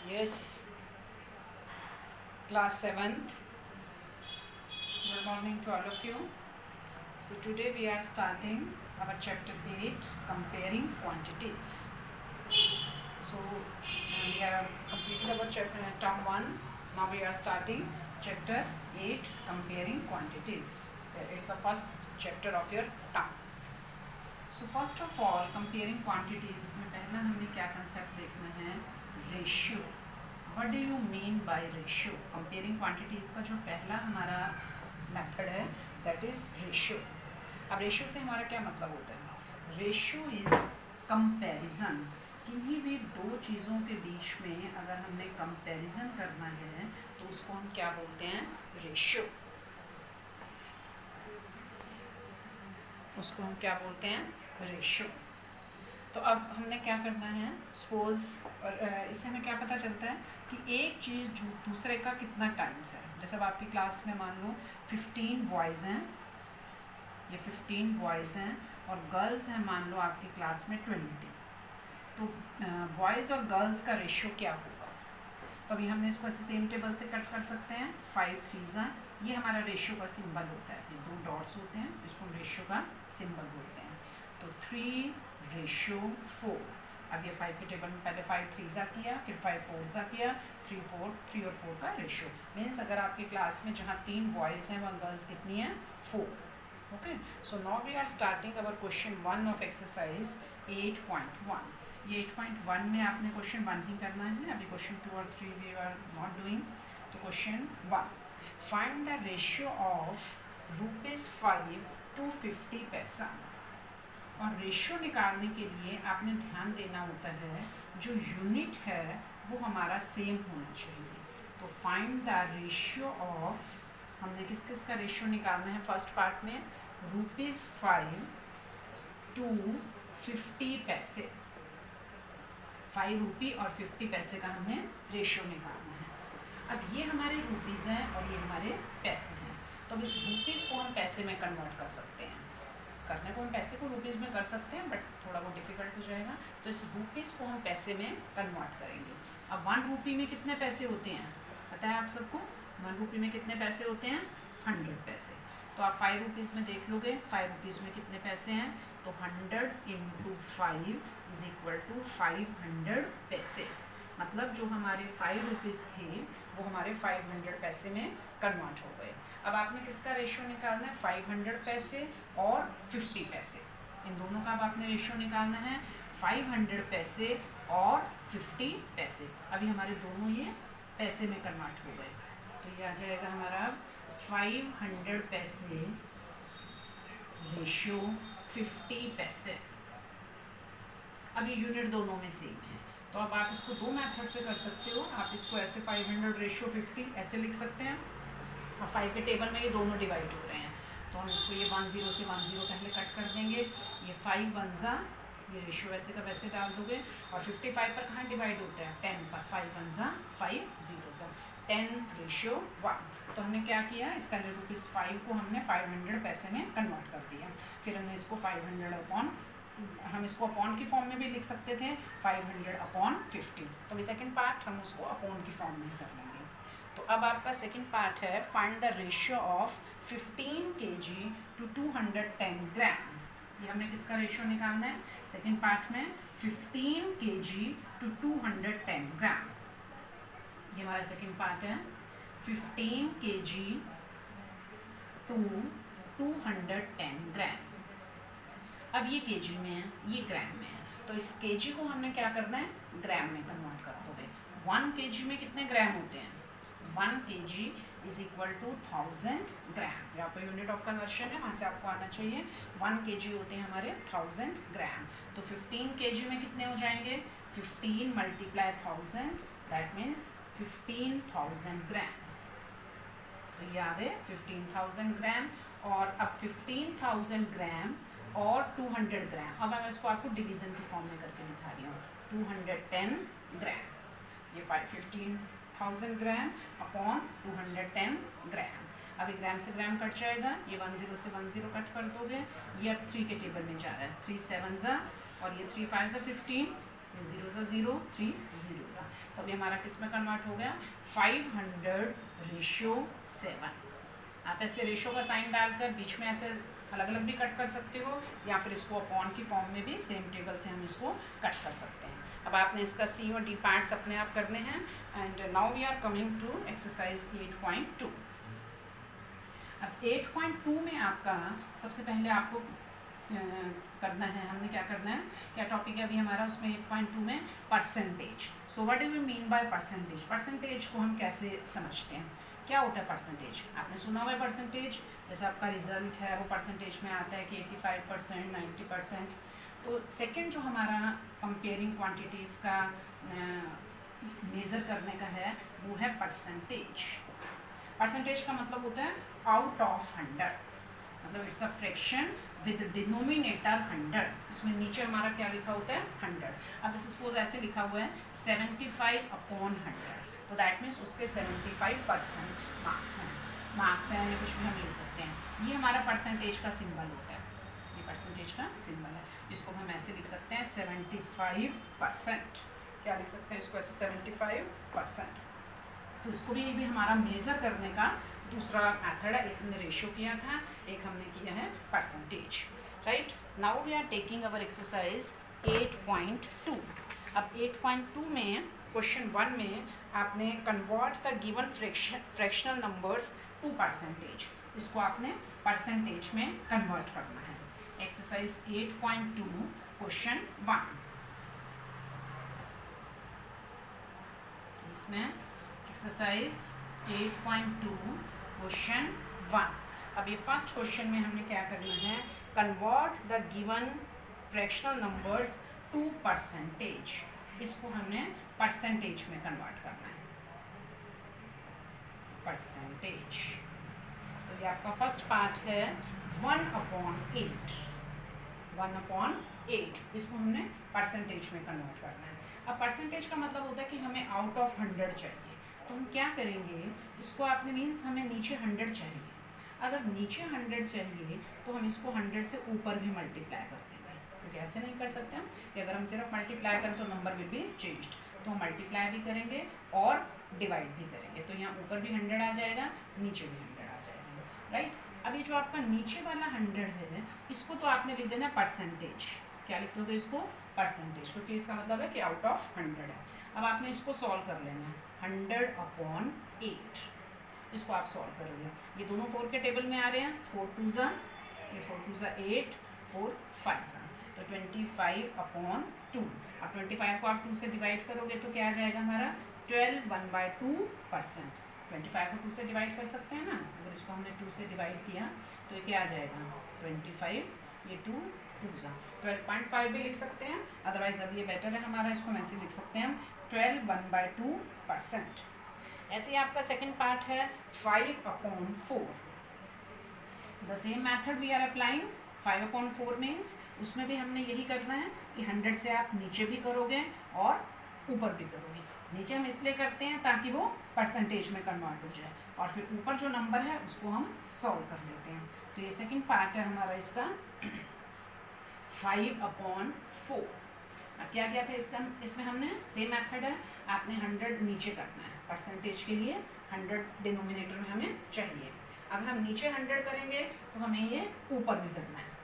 Yes, class 7th. Good morning to all of you. So today we are starting our chapter 8, comparing quantities. So we have completed our term 1. Now we are starting chapter 8, comparing quantities. It's the first chapter of your term. So first of all, comparing quantities में पहला हमने क्या concept देखना है? Ratio. What do you mean by ratio? Comparing quantities का जो पहला हमारा मेथड है दैट इज रेशियो. अब रेशियो से हमारा क्या मतलब होता है? Ratio is comparison. किन्हीं भी दो चीज़ों के बीच में अगर हमने कंपैरिजन करना है तो उसको हम क्या बोलते हैं? रेशियो. उसको हम क्या बोलते हैं? रेशियो. तो अब हमने क्या करना है? सपोज इससे हमें क्या पता चलता है कि एक चीज़ दूसरे का कितना टाइम्स है. जैसे अब आपकी क्लास में मान लो 15 बॉयज़ हैं, ये 15 बॉयज़ हैं और गर्ल्स हैं मान लो आपकी क्लास में 20. तो बॉयज़ और गर्ल्स का रेशियो क्या होगा? तो अभी हमने इसको ऐसे सेम टेबल से कट कर सकते हैं. 5 3 ये हमारा रेशियो का सिंबल होता है. ये 2 डॉट्स होते हैं, इसको हम रेशियो का सिंबल बोलते हैं. तो 3:4. अब ये 5 के टेबल में पहले 5 3 किया, फिर 5 4 किया, 3 और 4 का रेशियो. मीन्स अगर आपकी क्लास में जहाँ 3 बॉयज़ हैं वहाँ गर्ल्स कितनी हैं? 4. Okay. So now we are starting our question 1 of exercise 8.1. ये 8.1 में आपने क्वेश्चन 1 ही करना है. अभी क्वेश्चन 2 और 3 वी आर नॉट डूइंग. तो question 1, find the ratio of ₹5 to 50 पैसा. और रेशियो निकालने के लिए आपने ध्यान देना होता है जो यूनिट है वो हमारा सेम होना चाहिए. तो फाइंड द रेशियो ऑफ, हमने किस किस का रेशियो निकालना है? फर्स्ट पार्ट में ₹5 to 50 पैसे. 5 रुपये और 50 पैसे का हमने रेशियो निकालना है. अब ये हमारे रुपीज़ हैं और ये हमारे पैसे हैं. तो अब इस रुपीज़ को हम पैसे में कन्वर्ट कर सकते हैं. करने को हम पैसे को रुपीज़ में कर सकते हैं बट थोड़ा वो डिफ़िकल्ट हो जाएगा. तो इस रुपीज़ को हम पैसे में कन्वर्ट करेंगे. अब 1 रुपये में कितने पैसे होते हैं पता है आप सबको? 1 रुपये में कितने पैसे होते हैं? 100 पैसे. तो आप 5 रुपीज़ में देख लोगे 5 रुपीज़ में कितने पैसे हैं. तो 100 × 5 = 500 पैसे. मतलब जो हमारे 5 रुपीज़ थे वो हमारे 500 पैसे में कन्वर्ट हो गए. अब आपने किसका रेशियो निकालना है? 500 पैसे और 50 पैसे. इन दोनों का अब आपने रेशियो निकालना है. 500 पैसे और 50 पैसे. अभी हमारे दोनों ये पैसे में कन्वर्ट हो गए. तो ये आ जाएगा हमारा 500 पैसे रेशियो 50 पैसे. अब ये यूनिट दोनों में सेम है. तो अब आप इसको 2 मेथड से कर सकते हो. आप इसको ऐसे 500 रेशियो 50 ऐसे लिख सकते हैं. और 5 के टेबल में ये दोनों डिवाइड हो रहे हैं तो हम इसको ये 10 से 10 पहले कट कर देंगे. ये 5 1 ये रेशियो वैसे का वैसे डाल दोगे. और 55 पर कहाँ डिवाइड होता है? 10 पर. 5 1 5 0 10:1. तो हमने क्या किया? इस पहले ₹5 को हमने 500 पैसे में कन्वर्ट कर दिया. फिर हमने इसको 500 अपॉन, हम इसको अपॉन की फॉर्म में भी लिख सकते थे 500 अपॉन 50. तो अभी सेकेंड पार्ट हम उसको अपॉन की फॉर्म में कर लेंगे. तो अब आपका सेकेंड पार्ट है find the ratio of 15 kg to 210 ग्राम. ये हमने किसका रेशियो निकालना है? सेकेंड पार्ट में 15 kg to 210 ग्राम. ये हमारा सेकेंड पार्ट है. 15 kg to 210 ग्राम. अब ये kg में है, ये ग्राम में है. तो इस kg को हमने क्या करना है? ग्राम में कन्वर्ट कर दोगे. 1 kg में कितने ग्राम होते हैं? 1 kg = 1000 ग्राम. यहाँ पर यूनिट ऑफ कन्वर्शन है, वहाँ से आपको आना चाहिए. 1 kg होते हैं हमारे 1000 ग्राम. तो 15 kg में कितने हो जाएंगे? 15 × 1000 दैट मीन्स 15,000 ग्राम. तो ये आ गए 15,000 ग्राम. और अब 15,000 ग्राम और 200 ग्राम. अब मैं इसको आपको डिवीज़न की फॉर्म में करके दिखा रही हूँ. 210 ग्राम. ये 15,000 ग्राम अपॉन 210 ग्राम. अभी ग्राम से ग्राम कट जाएगा. ये 10 से 10 कट कर दोगे. ये अब 3 के टेबल में जा रहा है. 3 7 और ये 3 5 15. ये 0 सा 0, 3 0 सा, तो अभी हमारा किस में कन्वर्ट हो गया 500:7। आप ऐसे रेशो का साइन डालकर बीच में ऐसे अलग अलग भी कट कर सकते हो, या फिर इसको अपॉन की फॉर्म में भी सेम टेबल से हम इसको कट कर सकते हैं। अब आपने इसका सी और डी पार्ट्स अपने आप करने हैं। And now we are coming to exercise 8.2। अब 8.2 में आपका सबसे पहले आपको करना है, हमने क्या करना है, क्या टॉपिक है अभी हमारा उसमें 8.2 में percentage. So what do we mean by percentage? Percentage को हम कैसे समझते हैं, क्या होता है परसेंटेज? आपने सुना हुआ है परसेंटेज, जैसे आपका रिजल्ट है वो परसेंटेज में आता है कि 85%, 90%। तो सेकंड जो हमारा कंपेयरिंग क्वांटिटीज़ का मेज़र करने का है वो है परसेंटेज। परसेंटेज का मतलब होता है आउट ऑफ 100, मतलब it's a fraction with denominator 100। इसमें नीचे हमारा क्या लिखा होता है 100। अब जैसे सपोज ऐसे लिखा हुआ है 75/100, तो दैट मीन्स उसके 75% मार्क्स हैं या कुछ भी हम ले सकते हैं। ये हमारा परसेंटेज का सिंबल होता है, ये परसेंटेज का सिंबल है। इसको हम ऐसे लिख सकते हैं 75%। क्या लिख सकते हैं इसको ऐसे 75%। तो इसको भी हमारा मेज़र करने का दूसरा मेथड है। एक हमने रेशियो किया था, एक हमने किया है percentage. Right, now we are taking our exercise 8.2। अब 8.2 में क्वेश्चन 1 में आपने convert the given fractional numbers to percentage, इसको आपने परसेंटेज में कन्वर्ट करना है। Exercise 8.2 question 1। इसमें एक्सरसाइज 8.2 क्वेश्चन 1। अब ये फर्स्ट क्वेश्चन में हमने क्या करना है, convert the given fractional numbers to percentage, इसको हमने परसेंटेज में कन्वर्ट करना है, परसेंटेज। तो ये आपका फर्स्ट पार्ट है 1/8, 1/8, इसको हमने परसेंटेज में कन्वर्ट करना है। अब परसेंटेज का मतलब होता है कि हमें आउट ऑफ 100 चाहिए, तो हम क्या करेंगे, इसको आपने मीन्स हमें नीचे 100 चाहिए। अगर नीचे 100 चाहिए तो हम इसको 100 से ऊपर भी मल्टीप्लाई कर देंगे, क्योंकि ऐसे नहीं कर सकते हम कि अगर हम सिर्फ मल्टीप्लाई करें तो नंबर विल बी चेंज्ड। तो हम मल्टीप्लाई भी करेंगे और डिवाइड भी करेंगे, तो यहाँ ऊपर भी 100 आ जाएगा, नीचे भी 100 आ जाएगा। राइट, अब ये जो आपका नीचे वाला 100 है, इसको तो आपने लिख देना परसेंटेज। क्या लिख दोगे इसको, परसेंटेज, क्योंकि इसका मतलब है कि आउट ऑफ 100 है। अब आपने इसको सॉल्व कर लेना है 100/8, इसको आप सॉल्व करोगे। ये दोनों 4 के टेबल में आ रहे हैं, 4 2 ज़ा, ये 4 2 ज़ा 8, 4 5 ज़ा, तो 25/2। अब 25 को आप 2 से डिवाइड करोगे तो क्या आ जाएगा हमारा 12 1/2%। 25 को 2 से डिवाइड कर सकते हैं ना, अगर इसको हमने 2 से डिवाइड किया तो ये क्या आ जाएगा 25, ये 2 2 ज़ा 12.5 भी लिख सकते हैं, अदरवाइज अब ये बेटर है हमारा, इसको हम ऐसे लिख सकते हैं 12 1/2%। ऐसे ही आपका सेकेंड पार्ट है 5/4। The same method we are applying. 5/4 means उसमें भी हमने यही करना है कि 100 से आप नीचे भी करोगे और ऊपर भी करोगे। नीचे हम इसलिए करते हैं ताकि वो परसेंटेज में कन्वर्ट हो जाए, और फिर ऊपर जो नंबर है उसको हम सॉल्व कर लेते हैं। तो ये सेकेंड पार्ट है हमारा इसका 5/4। अब क्या किया था इसका, इसमें हमने सेम मेथड है, आपने 100 नीचे करना है, परसेंटेज के लिए 100 डिनोमिनेटर में हमें चाहिए। अगर हम नीचे 100 करेंगे तो हमें ये ऊपर भी करना है।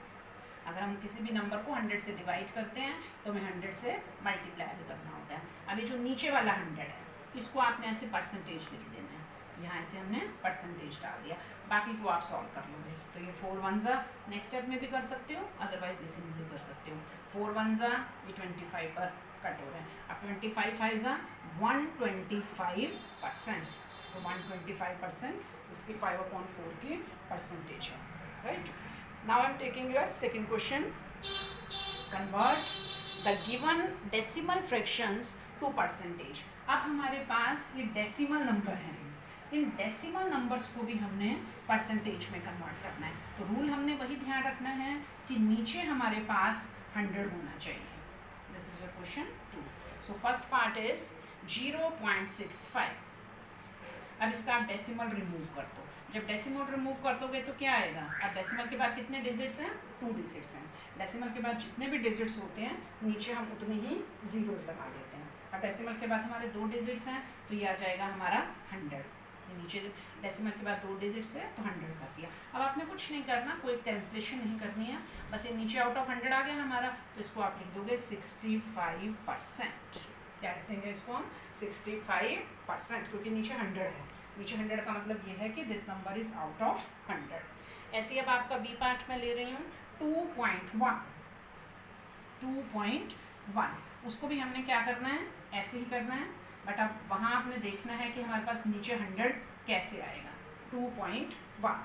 अगर हम किसी भी नंबर को 100 से डिवाइड करते हैं तो हमें 100 से मल्टीप्लाई भी करना होता है। अब ये जो नीचे वाला 100 है, इसको आपने ऐसे परसेंटेज लिख देना है, यहाँ ऐसे हमने परसेंटेज डाल दिया, बाकी को आप सॉल्व कर लोगे। तो ये 4 1 ज़ा नेक्स्ट स्टेप में भी कर सकते हो, अदरवाइज इसी में भी कर सकते हो। 4 1 ज़ा ये 25 पर कट हो रहा है, अब 25 5 ज़ा 125%, तो 125% इसकी 5/4 की परसेंटेज है। Right, now I am taking your second question, convert the given decimal fractions to percentage. अब हमारे पास ये डेसिमल नंबर हैं, इन डेसिमल नंबर्स को भी हमने परसेंटेज में कन्वर्ट करना है। तो रूल हमने वही ध्यान रखना है कि नीचे हमारे पास 100 होना चाहिए। This is your question 2। So first part is 0.65। अब इसका आप डेसिमल रिमूव कर दो। जब डेसिमल रिमूव कर दोगे तो क्या आएगा, अब डेसिमल के बाद कितने डिजिट्स हैं, 2 डिजिट्स हैं। डेसिमल के बाद जितने भी डिजिट्स होते हैं नीचे हम उतने ही जीरोस लगा देते हैं। अब डेसिमल के बाद हमारे 2 डिजिट्स हैं तो ये आ जाएगा हमारा 100। नीचे डेसिमल के बाद 2 डिजिट्स है तो 100 कर दिया। अब आपने कुछ नहीं करना, कोई कैंसलेशन नहीं करनी है, बस ये नीचे आउट ऑफ 100 आ गया हमारा, तो इसको आप लिख दोगे 65%। क्या लिख देंगे इसको हम, 65%, क्योंकि नीचे 100 है। नीचे 100 का मतलब ये है कि this number is out of 100। ऐसे अब आपका बी पार्ट में ले रही हूँ 2.1, उसको भी हमने क्या करना है, ऐसे ही करना है, बट अब वहाँ आपने देखना है कि हमारे पास नीचे 100 कैसे आएगा, 2.1।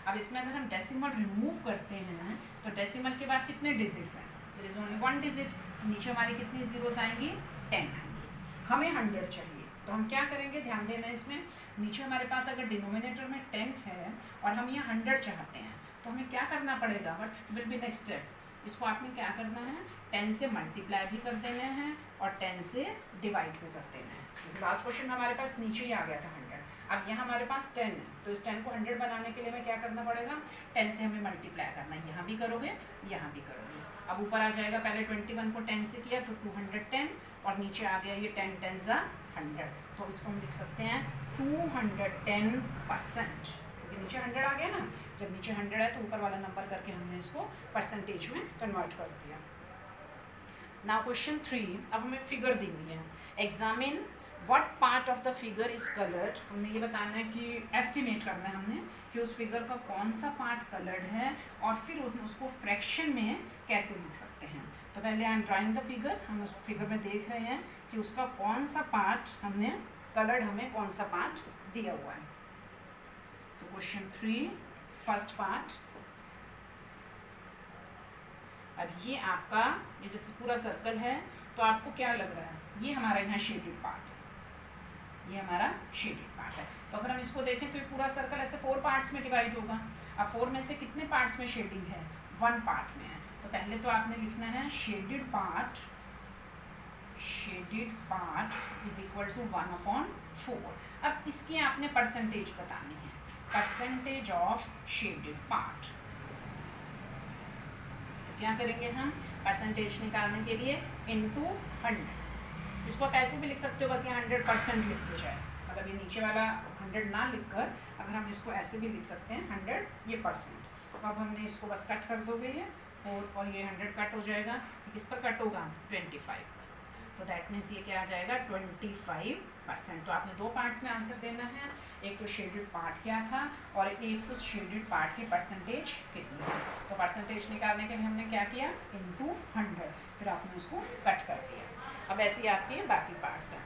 अब इसमें अगर हम डेसिमल रिमूव करते हैं तो डेसिमल के बाद कितने डिजिट्स हैं, देयर इज ओनली 1 डिजिट, नीचे हमारी कितनी जीरोस आएंगी, 10 आएंगी। हमें 100 चाहिए तो हम क्या करेंगे, ध्यान देना इसमें, नीचे हमारे पास अगर डिनोमिनेटर में 10 है और हम ये 100 चाहते हैं तो हमें क्या करना पड़ेगा, what will be next step, इसको आपने क्या करना है, 10 से मल्टीप्लाई भी कर देना है और 10 से डिवाइड भी कर देना है। जैसे लास्ट क्वेश्चन में हमारे पास नीचे ही आ गया था 100, अब यहाँ हमारे पास 10 है तो इस 10 को 100 बनाने के लिए हमें क्या करना पड़ेगा, 10 से हमें मल्टीप्लाई करना है, यहाँ भी करोगे यहाँ भी करोगे। अब ऊपर आ जाएगा, पहले 21 को 10 से किया तो 210 और नीचे आ गया ये 10 10 100, तो इसको हम लिख सकते हैं 210%, क्योंकि नीचे 100 आ गया ना, जब नीचे 100 है तो ऊपर वाला नंबर करके हमने इसको परसेंटेज में कन्वर्ट कर दिया। नाउ क्वेश्चन 3, अब हमें फिगर दी हुई है, examine what part of the figure is coloured. हमने ये बताना है कि एस्टिमेट करना है हमने कि उस फिगर का कौन सा पार्ट कलर्ड है और फिर उसको फ्रैक्शन में कैसे लिख सकते हैं। तो पहले I am drawing the figure, हम उस फिगर में देख रहे हैं कि उसका कौन सा पार्ट हमने कलर्ड, हमें कौन सा पार्ट दिया हुआ है। तो क्वेश्चन 3 फर्स्ट पार्ट, अब ये आपका ये जैसे पूरा सर्कल है तो आपको क्या लग रहा है, ये हमारा यहाँ शेडेड पार्ट है, ये हमारा शेडेड पार्ट है। तो अगर हम इसको देखें तो ये पूरा सर्कल ऐसे 4 पार्ट्स में डिवाइड होगा। अब 4 में से कितने पार्ट्स में शेडिंग है, 1 पार्ट में है, तो पहले तो आपने लिखना है shaded part is equal to 1/4। अब इसकी आपने परसेंटेज बतानी है, परसेंटेज ऑफ शेडेड पार्ट। तो क्या करेंगे हम, परसेंटेज निकालने के लिए इनटू 100, इसको आप ऐसे भी लिख सकते हो, बस ये 100% लिख के जाए, मतलब ये नीचे वाला 100 ना लिखकर अगर हम इसको ऐसे भी लिख सकते हैं 100 ये %। अब हमने इसको बस कट कर दोगे ये 4 और ये 100 कट हो जाएगा, किस पर कट होगा, 25, तो दैट मीन्स ये क्या आ जाएगा 25%। तो आपने 2 पार्ट्स में आंसर देना है, एक तो शेडेड पार्ट क्या था और एक उस शेडेड पार्ट की परसेंटेज कितनी है। तो परसेंटेज निकालने के लिए हमने क्या किया, इनटू 100, फिर आपने उसको कट कर दिया। अब ऐसे ही आपके बाकी पार्ट्स हैं।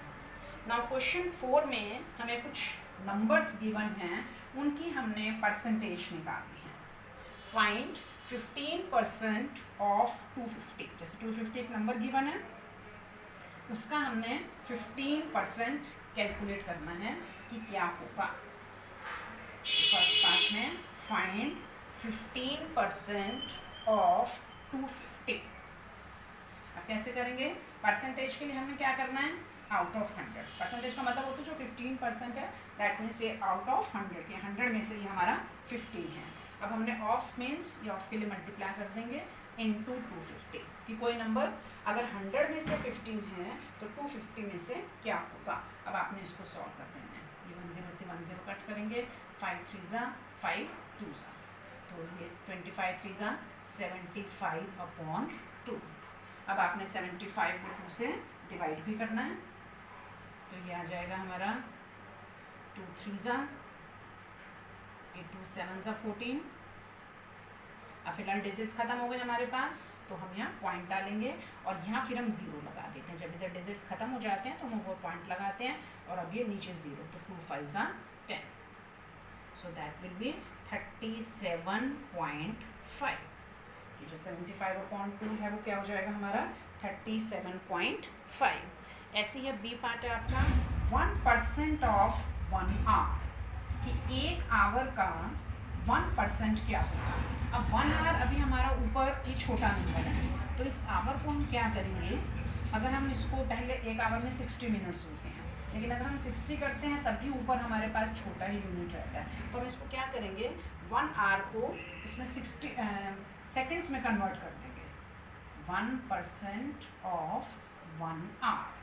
नाउ क्वेश्चन 4 में हमें कुछ नंबर्स गिवन हैं, उनकी हमने परसेंटेज निकालनी है। फाइंड 15% ऑफ 250, जैसे 250 एक नंबर गिवन है, उसका हमने 15% कैलकुलेट करना है कि क्या होगा। फर्स्ट पार्ट में फाइंड 15% ऑफ 250। अब कैसे करेंगे, परसेंटेज के लिए हमें क्या करना है, आउट ऑफ 100। परसेंटेज का मतलब होता है जो 15% है, दैट मीन्स ये आउट ऑफ 100, ये 100 में से ये हमारा 15 है। अब हमने ऑफ मीन्स ये ऑफ के लिए मल्टीप्लाई कर देंगे इनटू 250, कि कोई नंबर अगर 100 में से 15 है तो 250 में से क्या होगा। अब आपने इसको सॉल्व कर देना है, ये 10 से 10 कट करेंगे, 5 3 5 2 तो ये 25 3 75/2। अब आपने 75 को 2 से डिवाइड भी करना है, तो ये आ जाएगा हमारा 2 3 2 7 14। अब फिलहाल डिजिट्स खत्म हो गए हमारे पास, तो हम यहाँ पॉइंट डालेंगे और यहाँ फिर हम 0 लगा देते हैं। जब इधर डिजिट्स खत्म हो जाते हैं तो हम वो पॉइंट लगाते हैं और अब ये नीचे 0, तो 2 5 10, सो दैट विल बी 37.5। ये जो 75/2 है वो क्या हो जाएगा हमारा 37.5। ऐसे ही बी पार्ट है आपका 1% ऑफ 1 आवर, कि 1 आवर का 1% क्या होगा। अब 1 आवर अभी हमारा ऊपर ये छोटा नंबर है, तो इस आवर को हम क्या करेंगे, अगर हम इसको पहले 1 आवर में 60 मिनट्स होते हैं, लेकिन अगर हम 60 करते हैं तब भी ऊपर हमारे पास छोटा ही यूनिट रहता है। तो हम इसको क्या करेंगे, 1 आवर को इसमें 60 सेकेंड्स में कन्वर्ट कर देंगे। 1% ऑफ 1 आवर।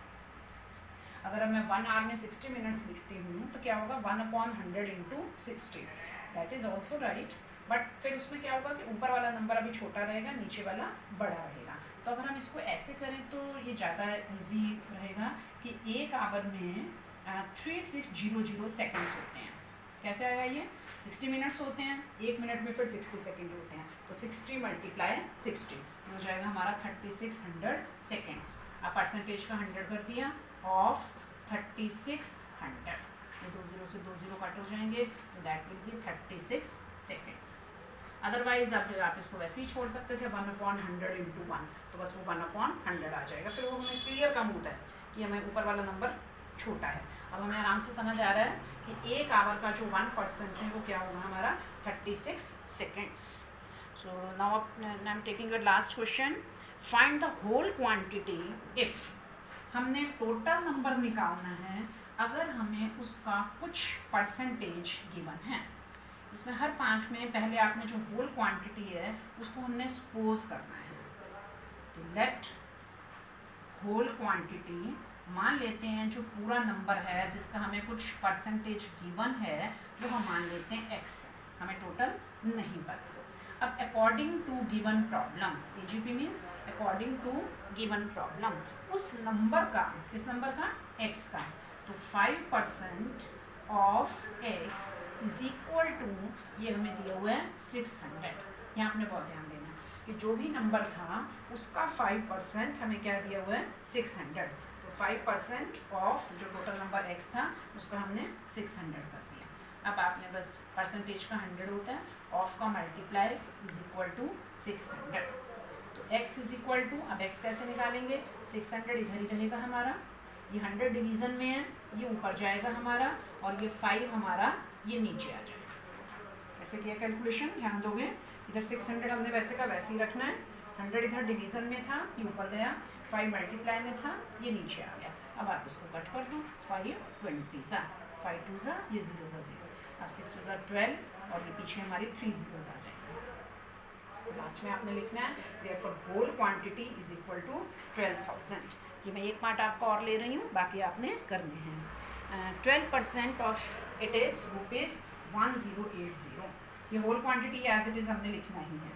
अगर मैं 1 आवर में 60 मिनट्स लिखती हूँ तो क्या होगा, 1/100 into 60, that is also right. But फिर उसमें क्या होगा कि ऊपर वाला नंबर अभी छोटा रहेगा, नीचे वाला बड़ा रहेगा। तो अगर हम इसको ऐसे करें तो ये ज़्यादा इजी रहेगा कि 1 आवर में 3600 सेकेंड्स होते हैं। कैसे आएगा ये, 60 मिनट्स होते हैं, 1 मिनट में फिर 60 सेकेंड होते हैं, तो 60 × 60 हो जाएगा हमारा 3600 सेकेंड्स। अब परसेंटेज का 100 कर दिया, ऑफ 3600, ये 2 0 से 2 0 कट हो जाएंगे, तो that will be 36 seconds. Otherwise अब आप इसको वैसे ही छोड़ सकते थे, 1/100 इंटू 1, तो बस वो 1/100 आ जाएगा। फिर वो हमें क्लियर कम होता है कि हमें ऊपर वाला नंबर छोटा है। अब हमें आराम से समझ आ रहा है कि 1 आवर का जो 1% है वो क्या होगा हमारा 36 seconds. So now I am taking your last question, find the whole quantity if, हमने टोटल नंबर निकालना है अगर हमें उसका कुछ परसेंटेज गिवन है। इसमें हर 5 में पहले आपने जो होल क्वांटिटी है उसको हमने सपोज करना है। तो लेट होल क्वांटिटी, मान लेते हैं जो पूरा नंबर है जिसका हमें कुछ परसेंटेज गिवन है वो हम मान लेते हैं x, हमें टोटल नहीं पता। अब according to given problem, AGP means according to given problem, उस नंबर का, किस नंबर का, x का, तो 5% of x is equal to, ये हमें दिया हुआ है 600। यहाँ आपने बहुत ध्यान देना कि जो भी नंबर था उसका 5% हमें क्या दिया हुआ है 600, तो 5% ऑफ जो टोटल नंबर x था उसका हमने 600 कर दिया। अब आपने बस परसेंटेज का 100 होता है, ऑफ का मल्टीप्लाई इज इक्वल टू 600, तो x इज इक्वल टू, अब x कैसे निकालेंगे, 600 इधर ही रहेगा हमारा, ये 100 डिवीज़न में है, ये ऊपर जाएगा हमारा, और ये 5 हमारा ये नीचे आ जाएगा। ऐसे किया कैलकुलेशन, ध्यान दोगे, इधर 600 हमने वैसे का वैसे ही रखना है, 100 इधर डिवीज़न में था, ये ऊपर गया, 5 मल्टीप्लाई में था, ये नीचे आ गया। अब आप इसको कट कर दो, 5 20 सा, 5 2 सा, ये 0 सा 0, अब 6 2 सा 12, और ये पीछे हमारी 3 zeros आ जाएंगे। तो लास्ट में आपने लिखना है therefore whole quantity is equal to 12,000। ये मैं एक पार्ट आपका और ले रही हूँ, बाकी आपने करने हैं। 12% ऑफ इट इज़ ₹1080। ये whole quantity as it is हमने लिखना ही है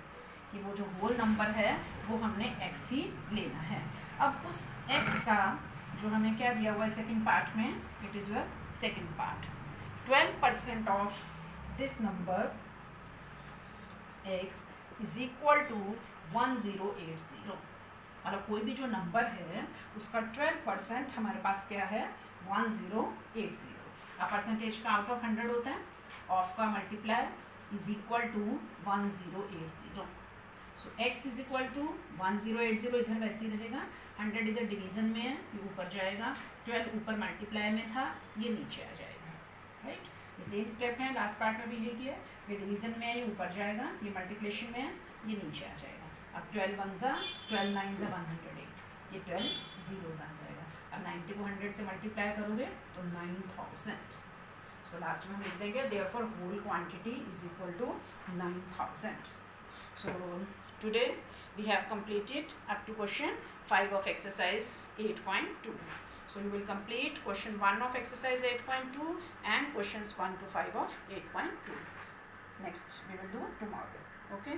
कि वो जो होल नंबर है वो हमने x ही लेना है। अब उस x का जो हमें क्या दिया हुआ है सेकंड पार्ट में, it is your second part, 12% of this number x is equal to 1080। मतलब कोई भी जो नंबर है उसका 12% हमारे पास क्या है 1080। अब परसेंटेज का आउट ऑफ 100 होता है, ऑफ का multiply is equal to 1080। So x is equal to 1080, इधर वैसे ही रहेगा, 100 इधर डिवीजन में है, ये ऊपर जाएगा, 12 ऊपर मल्टीप्लाई में था, ये नीचे आ जाएगा, राइट। ये सेम स्टेप है, लास्ट पार्ट में भी ये किया, ये डिवीजन में है, ये ऊपर जाएगा, ये मल्टीप्लिकेशन में है, ये नीचे आ जाएगा। अब 12 1 ज़ा 12 9 ज़ा 108, ये 12 zeros आ जाएगा। अब 90 को 100 से मल्टीप्लाई करोगे तो 9000। सो लास्ट में हम लिख देंगे therefore whole quantity is equal to 9000। So today we have completed up to question 5 of exercise 8.2. So you will complete question 1 of exercise 8.2 and questions 1 to 5 of 8.2. Next we will do tomorrow. Okay.